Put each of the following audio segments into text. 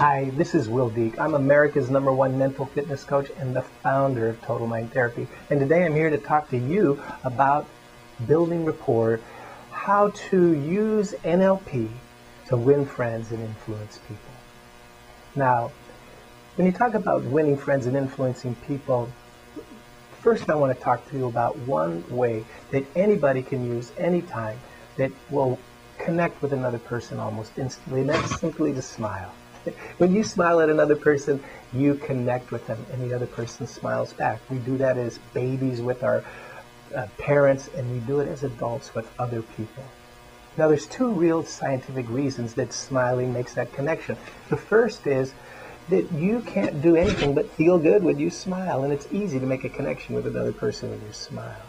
Hi, this is Will Deek. I'm America's #1 mental fitness coach and the founder of Total Mind Therapy. And today I'm here to talk to you about building rapport, how to use NLP to win friends and influence people. Now, when you talk about winning friends and influencing people, first I want to talk to you about one way that anybody can use anytime that will connect with another person almost instantly, and that's simply to smile. When you smile at another person, you connect with them, and the other person smiles back. We do that as babies with our parents, and we do it as adults with other people. Now, there's two real scientific reasons that smiling makes that connection. The first is that you can't do anything but feel good when you smile, and it's easy to make a connection with another person when you smile.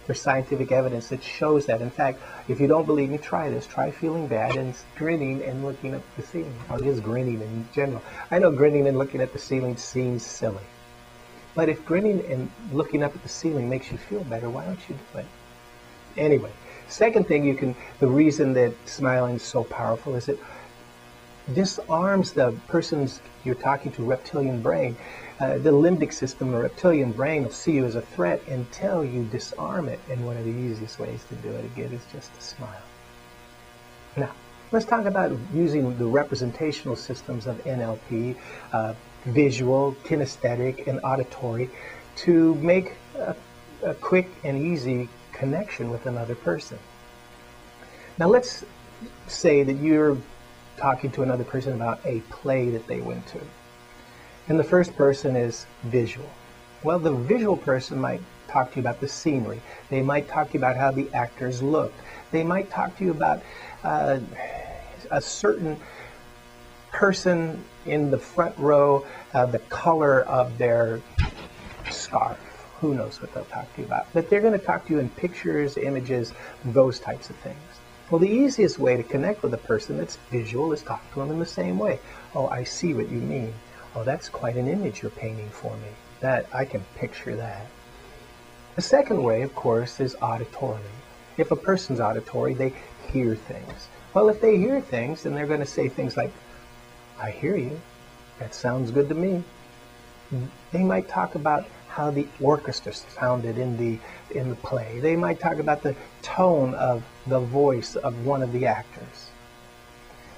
There's scientific evidence that shows that. In fact, if you don't believe me, try this. Try feeling bad and grinning and looking at the ceiling, or just grinning in general. I know grinning and looking at the ceiling seems silly, but if grinning and looking up at the ceiling makes you feel better, why don't you do it? Anyway, second thing the reason that smiling is so powerful is it disarms the person's you're talking to reptilian brain. The limbic system, the reptilian brain, will see you as a threat until you disarm it. And one of the easiest ways to do it again is just to smile. Now, let's talk about using the representational systems of NLP, visual, kinesthetic, and auditory, to make a quick and easy connection with another person. Now, let's say that you're talking to another person about a play that they went to. And the first person is visual. Well, the visual person might talk to you about the scenery. They might talk to you about how the actors looked. They might talk to you about a certain person in the front row, the color of their scarf. Who knows what they'll talk to you about. But they're going to talk to you in pictures, images, those types of things. Well, the easiest way to connect with a person that's visual is talk to them in the same way. Oh, I see what you mean. Oh, that's quite an image you're painting for me. That I can picture that. The second way, of course, is auditory. If a person's auditory, they hear things. Well, if they hear things, then they're going to say things like, I hear you. That sounds good to me. They might talk about how the orchestra sounded in the play. They might talk about the tone of the voice of one of the actors.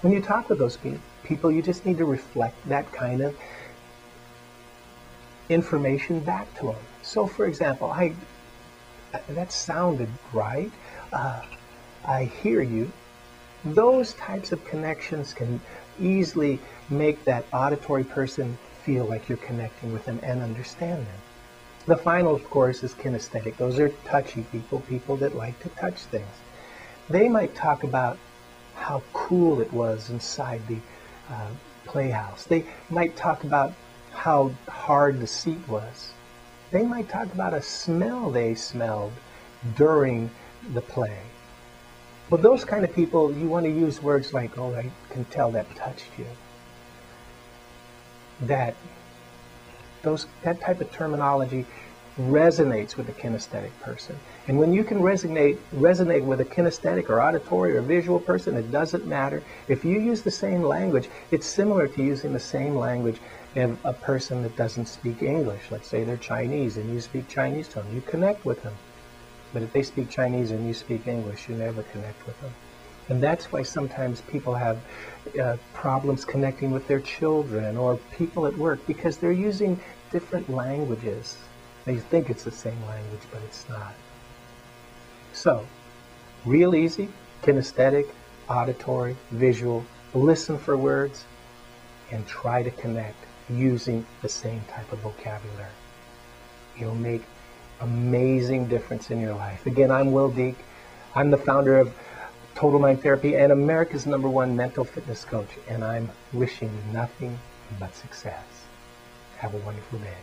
When you talk with those people, you just need to reflect that kind of information back to them. So, for example, that sounded right. I hear you. Those types of connections can easily make that auditory person feel like you're connecting with them and understand them. The final, of course, is kinesthetic. Those are touchy people that like to touch things. They might talk about how cool it was inside the playhouse. They might talk about how hard the seat was. They might talk about a smell they smelled during the play. But those kind of people, you want to use words like, oh, I can tell that touched you. That type of terminology resonates with a kinesthetic person. And when you can resonate with a kinesthetic or auditory or visual person, it doesn't matter. If you use the same language, it's similar to using the same language of a person that doesn't speak English. Let's say they're Chinese and you speak Chinese to them. You connect with them. But if they speak Chinese and you speak English, you never connect with them. And that's why sometimes people have problems connecting with their children or people at work, because they're using different languages. They think it's the same language, but it's not. So, real easy, kinesthetic, auditory, visual, listen for words, and try to connect using the same type of vocabulary. You'll make amazing difference in your life. Again, I'm Will Deek. I'm the founder of Total Mind Therapy and America's #1 mental fitness coach, and I'm wishing you nothing but success. Have a wonderful day.